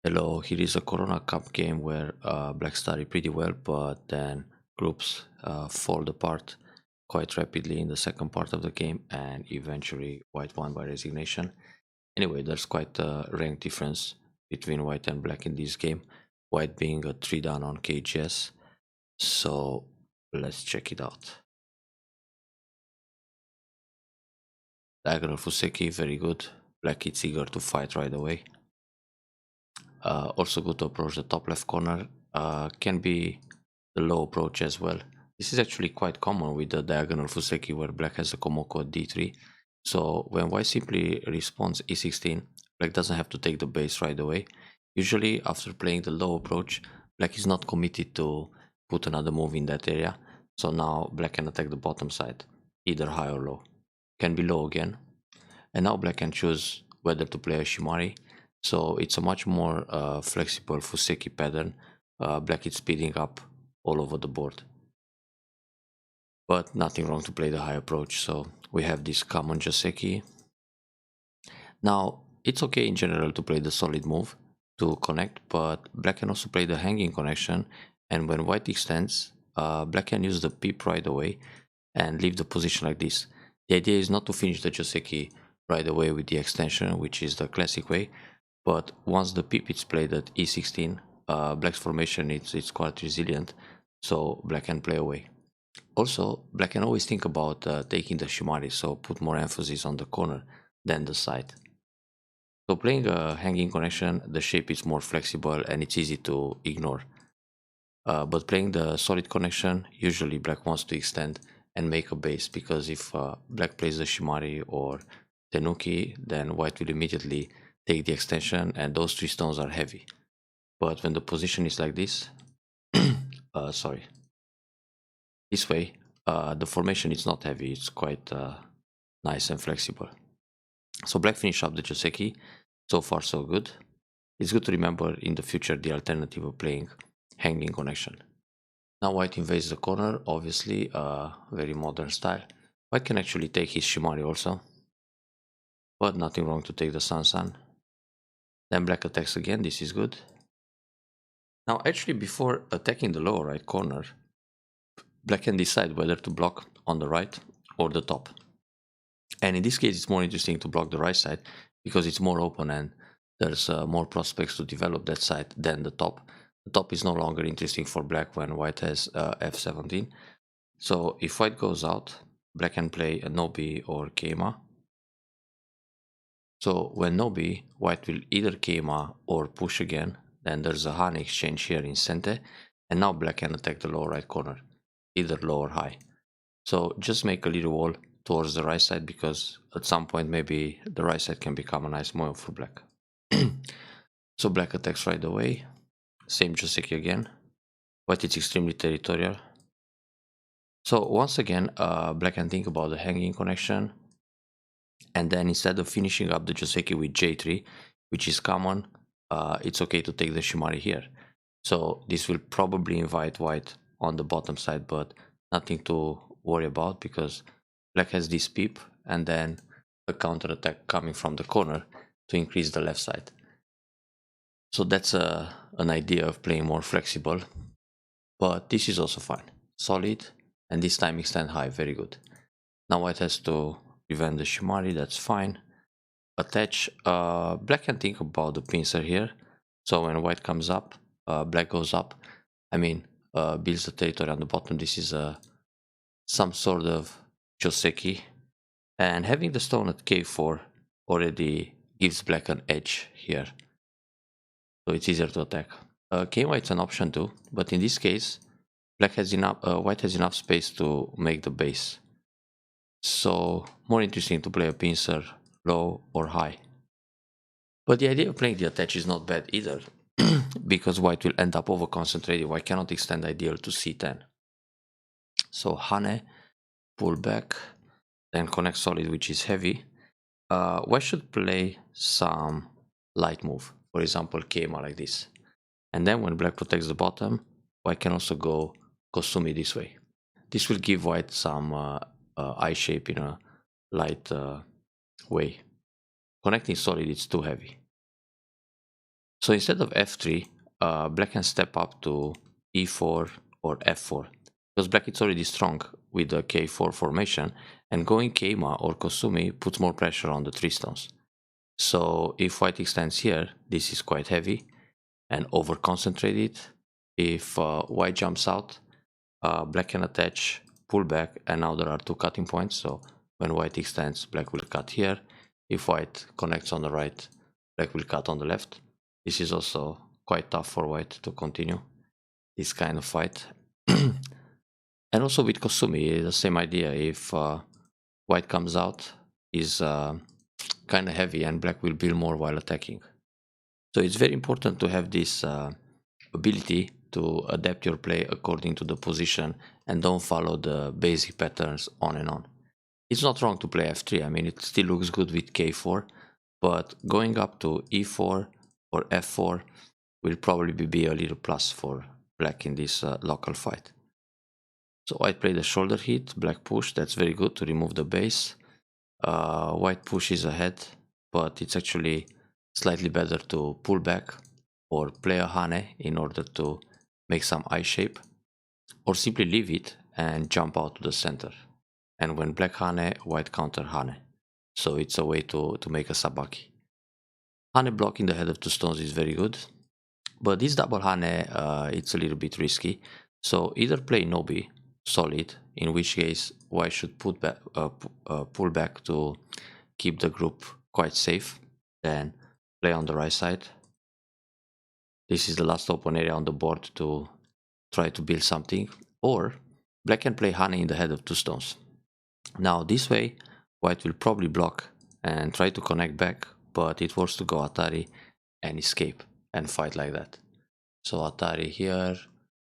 Hello, here is a Corona Cup game where Black started pretty well, but then groups fall apart quite rapidly in the second part of the game, and eventually White won by resignation. Anyway, there's quite a rank difference between White and Black in this game, White being a 3 down on KGS, so let's check it out. Diagonal Fuseki, very good. Black is eager to fight right away. Also good to approach the top left corner. Can be the low approach as well. This is actually quite common with the diagonal Fuseki where Black has a Komoko at d3. So when White simply responds e16, Black doesn't have to take the base right away. Usually after playing the low approach, Black is not committed to put another move in that area. So now Black can attack the bottom side, either high or low. Can be low again. And now Black can choose whether to play a Shimari. So it's a much more flexible Fuseki pattern. Black is speeding up all over the board. But nothing wrong to play the high approach. So we have this common Joseki. Now it's okay in general to play the solid move to connect, but Black can also play the hanging connection. And when White extends, Black can use the peep right away and leave the position like this. The idea is not to finish the Joseki right away with the extension, which is the classic way, but once the peep is played at e16, Black's formation it's quite resilient, so Black can play away. Also, Black can always think about taking the Shimari, so put more emphasis on the corner than the side. So playing a hanging connection, the shape is more flexible and it's easy to ignore. But playing the solid connection, usually Black wants to extend and make a base, because if Black plays the Shimari or Tenuki, then White will immediately take the extension and those three stones are heavy. But when the position is like this, sorry, this way, the formation is not heavy, it's quite nice and flexible. So Black finished up the Joseki, so far so good. It's good to remember in the future the alternative of playing hanging connection. Now White invades the corner, obviously, very modern style. White can actually take his Shimari also, but nothing wrong to take the Sansan. Then Black attacks again, this is good. Now actually before attacking the lower right corner, Black can decide whether to block on the right or the top. And in this case it's more interesting to block the right side because it's more open and there's more prospects to develop that side than the top. The top is no longer interesting for Black when White has f17. So if White goes out, Black can play a Nobi or Keima. So when Nobi, White will either Keima or push again. Then there's a Han exchange here in Sente. And now Black can attack the lower right corner, either low or high. So just make a little wall towards the right side, because at some point maybe the right side can become a nice move for Black. So Black attacks right away. Same Joseki again. White is extremely territorial. So once again, Black can think about the hanging connection, and then instead of finishing up the Joseki with J3, which is common, it's okay to take the Shimari here. So this will probably invite White on the bottom side, but nothing to worry about because Black has this peep and then a counter attack coming from the corner to increase the left side. So that's an idea of playing more flexible, but this is also fine. Solid, and this time extend high, very good. Now White has to prevent the Shimari, that's fine. Attach, Black can think about the pincer here. So when White comes up, Black goes up. I mean, builds the territory on the bottom. This is some sort of Joseki. And having the stone at k4 already gives Black an edge here. So it's easier to attack. K-White is an option too, but in this case, Black has enough, White has enough space to make the base. So more interesting to play a pincer low or high. But the idea of playing the attach is not bad either, because White will end up over concentrated. White cannot extend ideal to c10. So Hane, pull back, then connect solid, which is heavy. White should play some light move, for example Keima like this. And then when Black protects the bottom, White can also go Kosumi this way. This will give White some eye shape in a light way. Connecting solid, it's too heavy. So instead of f3, black can step up to e4 or f4, because black is already strong with the k4 formation, and going keima or kosumi puts more pressure on the 3 stones. So if white extends here, this is quite heavy and over concentrated. If white jumps out, black can attach, pull back, and now there are 2 cutting points. So when white extends, black will cut here. If white connects on the right, black will cut on the left. This is also quite tough for white to continue this kind of fight. And also with Kosumi, the same idea. If white comes out, is kind of heavy and black will build more while attacking. So it's very important to have this ability to adapt your play according to the position and don't follow the basic patterns on and on. It's not wrong to play f3, I mean it still looks good with k4, but going up to e4 or f4 will probably be a little plus for black in this local fight. So white played a shoulder hit, black push, that's very good to remove the base. White pushes ahead, but it's actually slightly better to pull back or play a hane in order to make some I shape, or simply leave it and jump out to the center. And when black hane, white counter hane. So it's a way to make a sabaki. Hane blocking the head of 2 stones is very good, but this double hane, it's a little bit risky. So either play nobi, solid, in which case white should pull back to keep the group quite safe, then play on the right side. This is the last open area on the board to try to build something, or black can play hane in the head of 2 stones. Now this way white will probably block and try to connect back, but it works to go Atari and escape and fight like that. So Atari here,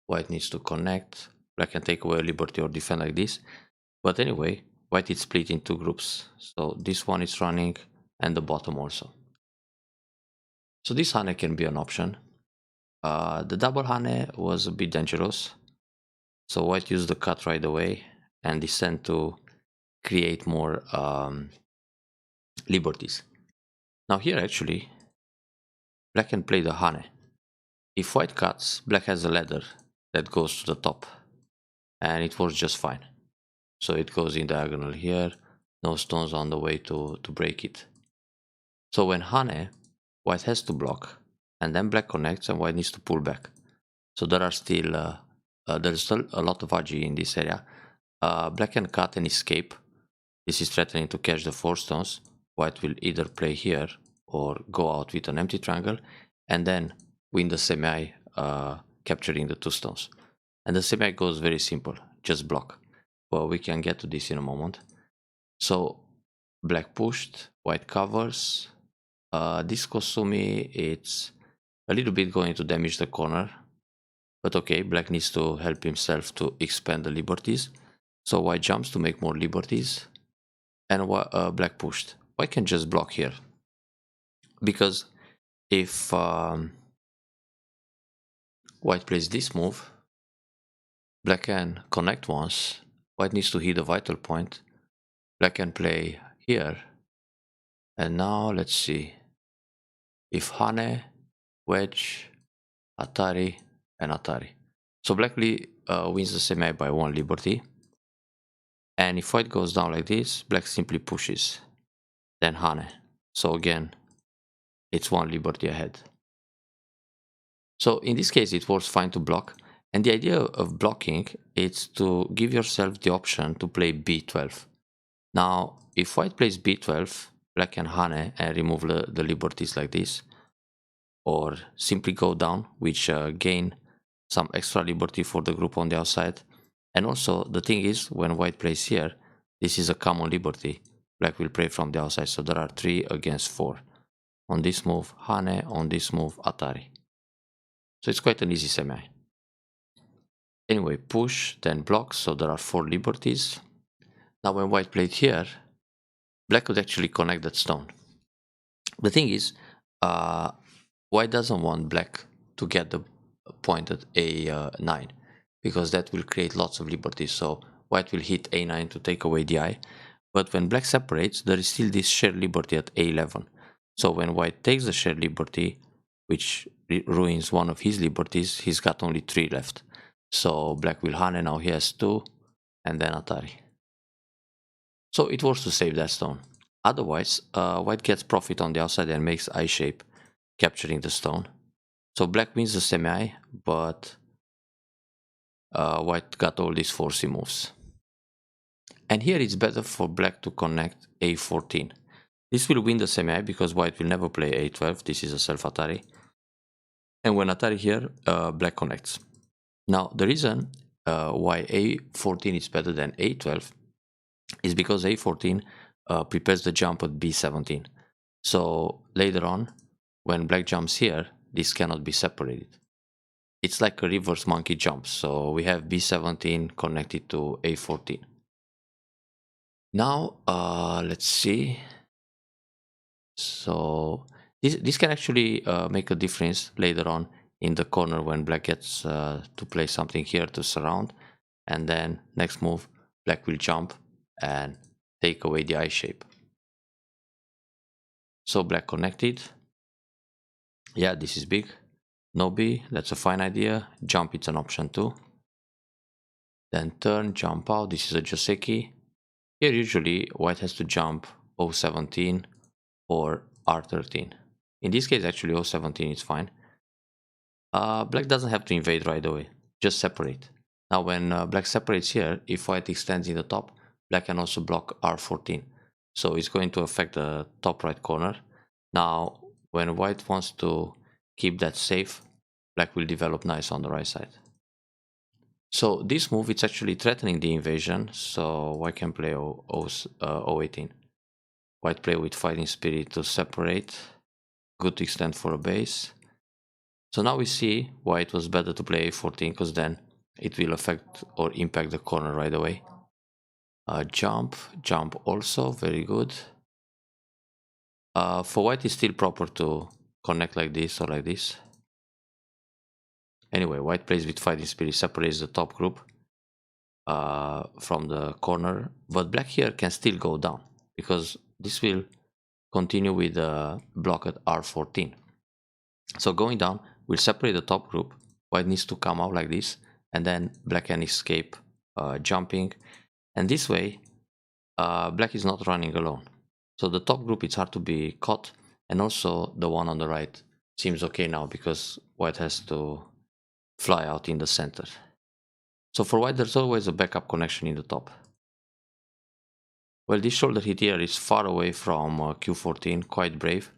white needs to connect, black can take away a liberty or defend like this, but anyway white is split in 2 groups, so this one is running and the bottom also. So this hane can be an option. The double hane was a bit dangerous, so white used the cut right away and descend to create more liberties. Now here actually black can play the hane. If white cuts, black has a ladder that goes to the top and it works just fine. So it goes in diagonal here, no stones on the way to break it. So when hane, white has to block, and then black connects and white needs to pull back. So there are still there's still a lot of agi in this area. Black can cut and escape. This is threatening to catch the 4 stones. White will either play here or go out with an empty triangle and then win the semi, capturing the 2 stones. And the semi goes very simple, just block. Well, we can get to this in a moment. So black pushed, white covers. This Kosumi, it's a little bit going to damage the corner, but okay, black needs to help himself to expand the liberties. So white jumps to make more liberties, and black pushed. White can just block here, because if white plays this move, black can connect once, white needs to hit a vital point, black can play here, and now let's see, if hane, wedge, Atari, and Atari. So black wins the semi by 1 liberty, and if white goes down like this, black simply pushes, then hane. So again, it's 1 liberty ahead. So in this case, it works fine to block. And the idea of blocking is to give yourself the option to play b12. Now, if white plays b12, black can hane and remove the liberties like this, or simply go down, which gain some extra liberty for the group on the outside. And also, the thing is, when white plays here, this is a common liberty. Black will play from the outside, so there are 3 against 4. On this move, hane, on this move, Atari. So it's quite an easy semi. Anyway, push, then block, so there are 4 liberties. Now when white played here, black could actually connect that stone. The thing is, white doesn't want black to get the point at a9, because that will create lots of liberties. So white will hit a9 to take away the eye. But when black separates, there is still this shared liberty at a11. So when white takes the shared liberty, which ruins one of his liberties. He's got only 3 left. So black will Hane, now he has 2, and then Atari. So it works to save that stone. Otherwise, white gets profit on the outside and makes I shape, capturing the stone. So black wins the semi, but white got all these forcey moves. And here it's better for black to connect a14. This will win the semi because white will never play a12. This is a self Atari. And when Atari here, black connects. Now the reason why a14 is better than a12 is because a14 prepares the jump at b17. So later on, when black jumps here, this cannot be separated. It's like a reverse monkey jump. So we have b17 connected to a14. Now let's see. So this can actually make a difference later on in the corner when black gets to play something here to surround, and then next move black will jump and take away the I shape. So black connected. Yeah, this is big. No B, that's a fine idea. Jump, it's an option too. Then turn, jump out. This is a Joseki. Here usually white has to jump O17 or R13. In this case actually O17 is fine. Black doesn't have to invade right away, just separate. Now when black separates here, if white extends in the top, black can also block R14. So it's going to affect the top right corner. Now when white wants to keep that safe, black will develop nice on the right side. So this move, it's actually threatening the invasion, so white can play O18. White play with Fighting Spirit to separate, good to extend for a base. So now we see why it was better to play a14, because then it will affect or impact the corner right away. Jump also, very good. For white it's still proper to connect like this or like this. Anyway, white plays with Fighting Spirit, separates the top group from the corner, but black here can still go down, because this will continue with the block at R14. So going down will separate the top group. White needs to come out like this, and then black can escape jumping, and this way black is not running alone. So the top group, it's hard to be caught, and also the one on the right seems okay now because white has to fly out in the center. So for white there's always a backup connection in the top. Well, this shoulder hit here is far away from Q14, quite brave.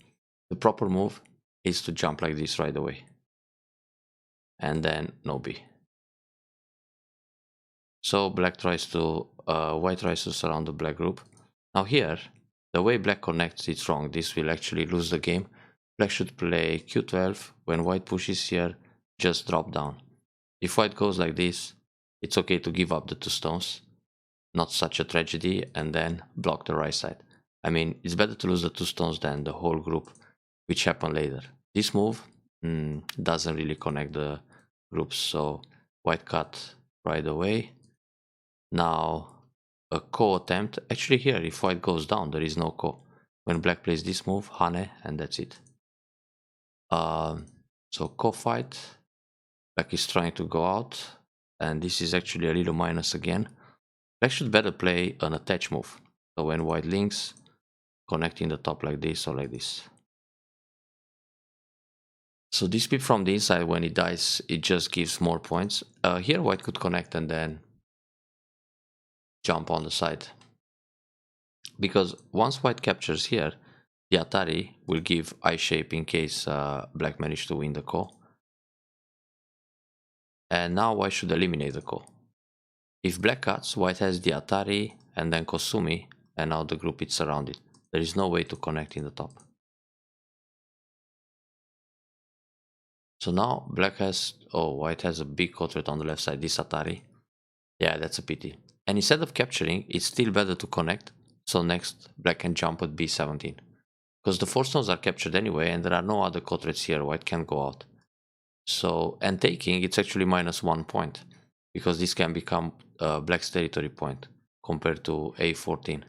The proper move is to jump like this right away, and then no B. So black tries to, white tries to surround the black group. Now here, the way black connects, it's wrong. This will actually lose the game. Black should play Q12. When white pushes here, just drop down. If white goes like this, it's okay to give up the 2 stones. Not such a tragedy, and then block the right side. I mean, it's better to lose the 2 stones than the whole group, which happened later. This move doesn't really connect the groups, so white cut right away. Now a ko attempt. Actually here, if white goes down, there is no ko. When black plays this move, Hane, and that's it. So ko fight. Black is trying to go out, and this is actually a little minus again. Black should better play an attach move. So when white links, connecting the top like this or like this. So this pip from the inside, when it dies, it just gives more points. Here white could connect and then jump on the side. Because once white captures here, the Atari will give I shape in case black managed to win the ko. And now white should eliminate the ko. If black cuts, white has the Atari and then Kosumi, and now the group is surrounded. There is no way to connect in the top. So now black has, oh, white has a big ko threat on the left side, this Atari. Yeah, that's a pity. And instead of capturing, it's still better to connect. So next, black can jump at b17. Because the 4 stones are captured anyway, and there are no other ko threats here, white can go out. So, and taking, it's actually -1 point, because this can become black's territory point compared to a14.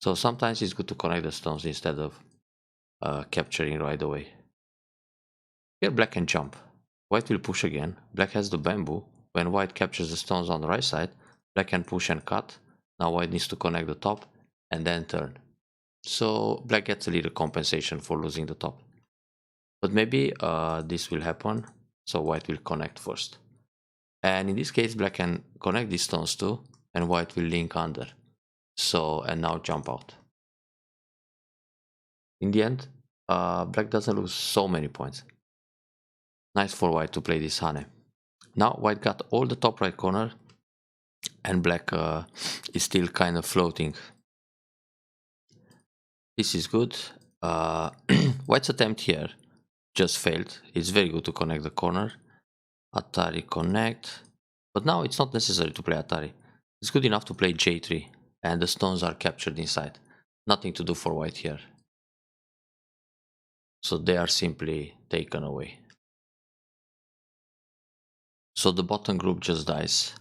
So sometimes it's good to connect the stones instead of capturing right away. Here black can jump. White will push again. Black has the bamboo. When white captures the stones on the right side, black can push and cut. Now white needs to connect the top and then turn. So black gets a little compensation for losing the top. But maybe this will happen, so white will connect first. And in this case, black can connect these stones too, and white will link under. So, and now jump out. In the end, black doesn't lose so many points. Nice for white to play this Hane. Now white got all the top right corner, and black is still kind of floating. This is good. White's attempt here just failed. It's very good to connect the corner. Atari connect. But now it's not necessary to play Atari. It's good enough to play J3, and the stones are captured inside. Nothing to do for white here. So they are simply taken away. So the bottom group just dies.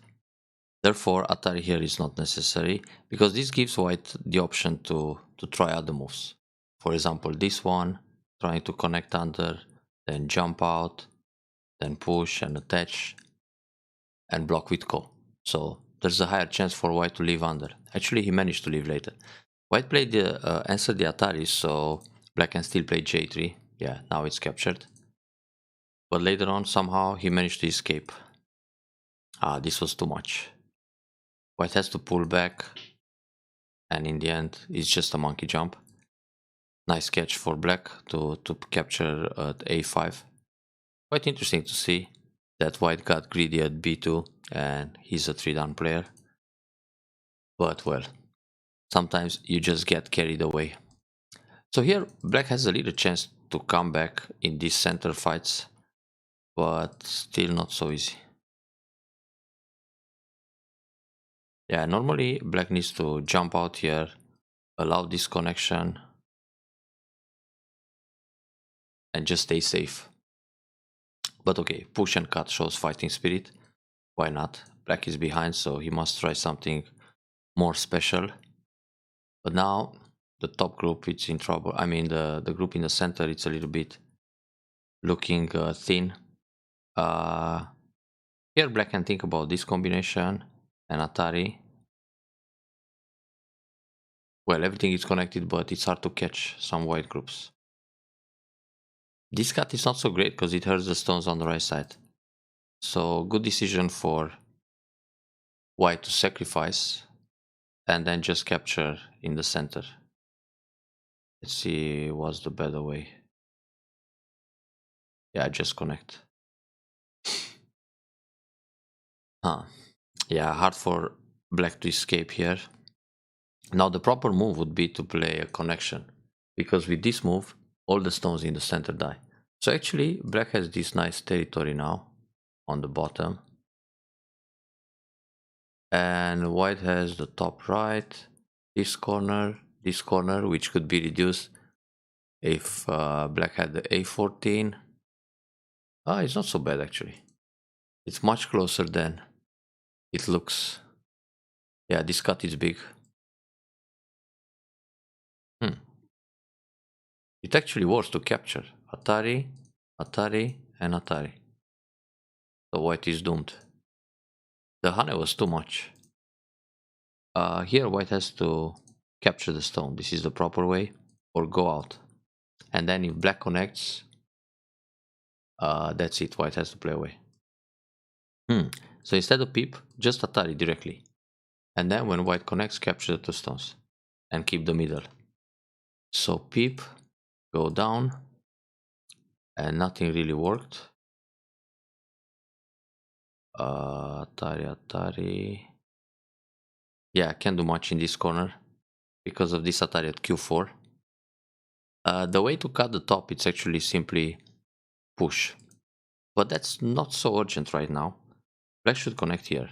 Therefore, Atari here is not necessary, because this gives white the option to try other moves. For example, this one, trying to connect under, then jump out, then push and attach, and block with ko. So there's a higher chance for white to leave under. Actually, he managed to leave later. White played answered the Atari, so black can still play J3. Yeah, now it's captured. But later on, somehow he managed to escape. Ah, this was too much. White has to pull back, and in the end, it's just a monkey jump. Nice catch for black to capture at A5. Quite interesting to see that white got greedy at B2, and he's a 3-down player. But well, sometimes you just get carried away. So here, black has a little chance to come back in these center fights, but still not so easy. Yeah, normally black needs to jump out here, allow this connection, and just stay safe. But okay, push and cut shows fighting spirit. Why not? Black is behind, so he must try something more special. But now the top group is in trouble. I mean, the group in the center, it's a little bit looking thin. Here black can think about this combination and Atari. Well, everything is connected, but it's hard to catch some white groups. This cut is not so great because it hurts the stones on the right side. So good decision for white to sacrifice and then just capture in the center. Let's see what's the better way. Yeah, just connect. Yeah, hard for black to escape here. Now the proper move would be to play a connection, because with this move all the stones in the center die. So actually black has this nice territory now on the bottom, and white has the top right, this corner, which could be reduced if black had the A14. It's not so bad actually. It's much closer than it looks. Yeah, this cut is big. It actually works to capture Atari, Atari, and Atari. So white is doomed. The Hane was too much. Here white has to capture the stone. This is the proper way, or go out. And then if black connects, that's it. White has to play away. So instead of peep, just Atari directly. And then when white connects, capture the two stones and keep the middle. So peep, go down, and nothing really worked. Atari. Yeah, can't do much in this corner because of this Atari at Q4. The way to cut the top, it's actually simply push. But that's not so urgent right now. Black should connect here.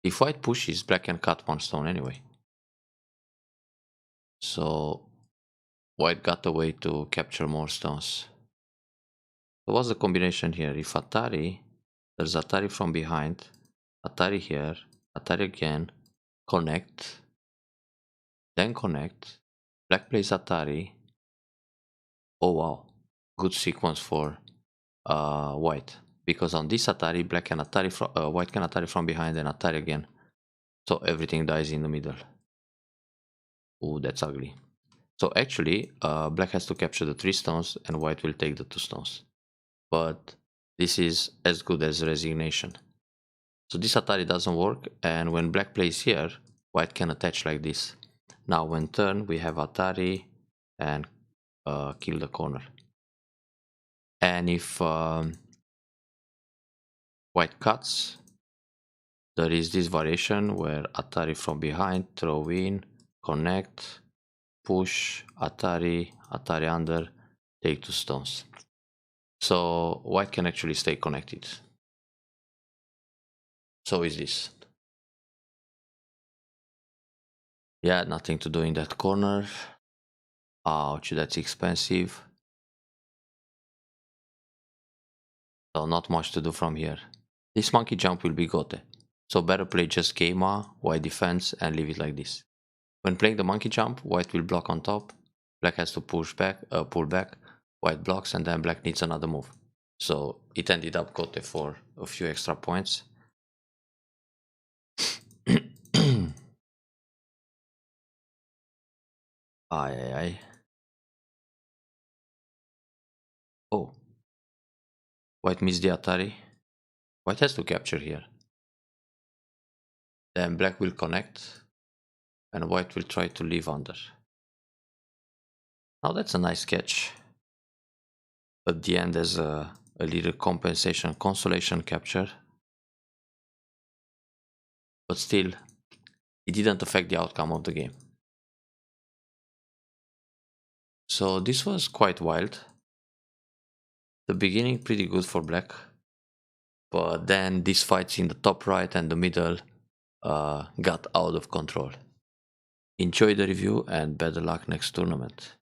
If white pushes, black can cut one stone anyway. So white got a way to capture more stones. So what's the combination here? If Atari, there's Atari from behind, Atari here, Atari again, connect, then connect, black plays Atari. Oh wow, good sequence for white, because on this Atari, white can Atari from behind and Atari again, so everything dies in the middle. Ooh, that's ugly. So actually, black has to capture the 3 stones and white will take the 2 stones. But this is as good as resignation. So this Atari doesn't work, and when black plays here, white can attach like this. Now when turn, we have Atari and kill the corner. And if white cuts, there is this variation where Atari from behind, throw in, connect, push, Atari, Atari under, take 2 stones. So white can actually stay connected. So is this. Yeah, nothing to do in that corner. Ouch, that's expensive. So not much to do from here. This monkey jump will be gote. So better play just Keima, white defense, and leave it like this. When playing the monkey jump, white will block on top. Black has to pull back. White blocks, and then black needs another move. So it ended up gote for a few extra points. Ay. Oh. White missed the Atari. White has to capture here. Then black will connect. And white will try to leave under. Now that's a nice catch. At the end there's a little compensation, consolation capture. But still, it didn't affect the outcome of the game. So this was quite wild. The beginning pretty good for black. But then these fights in the top right and the middle got out of control. Enjoy the review and better luck next tournament.